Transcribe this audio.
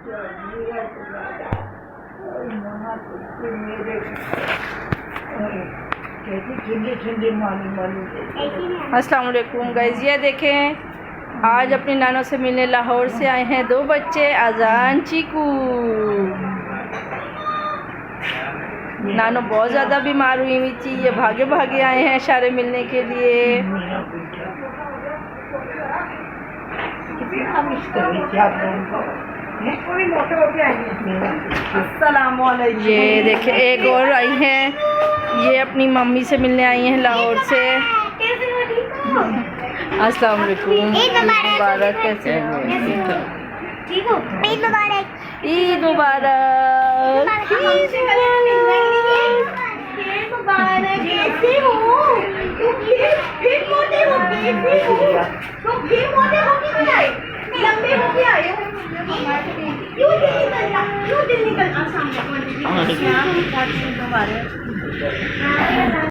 अस्सलाम वालेकुम गाइस, ये देखें आज अपनी नानों से मिलने लाहौर से आए हैं दो बच्चे, अजान चीकू। नानो बहुत ज़्यादा बीमार हुई हुई थी, ये भागे भागे आए हैं इशारे मिलने के लिए। ये देखे एक और आई हैं, ये अपनी मम्मी से मिलने आई हैं लाहौर से। अस्सलाम वालेकुम, ईद मुबारक। कैसे हैं? ठीक हो? ईद मुबारक। ईद मुबारक। कैसे हो? फिर मोटे हो, कैसे हो? तो फिर मोटे हो क्यों आए? लंबे हो के आए हो? क्यों दिल निकल?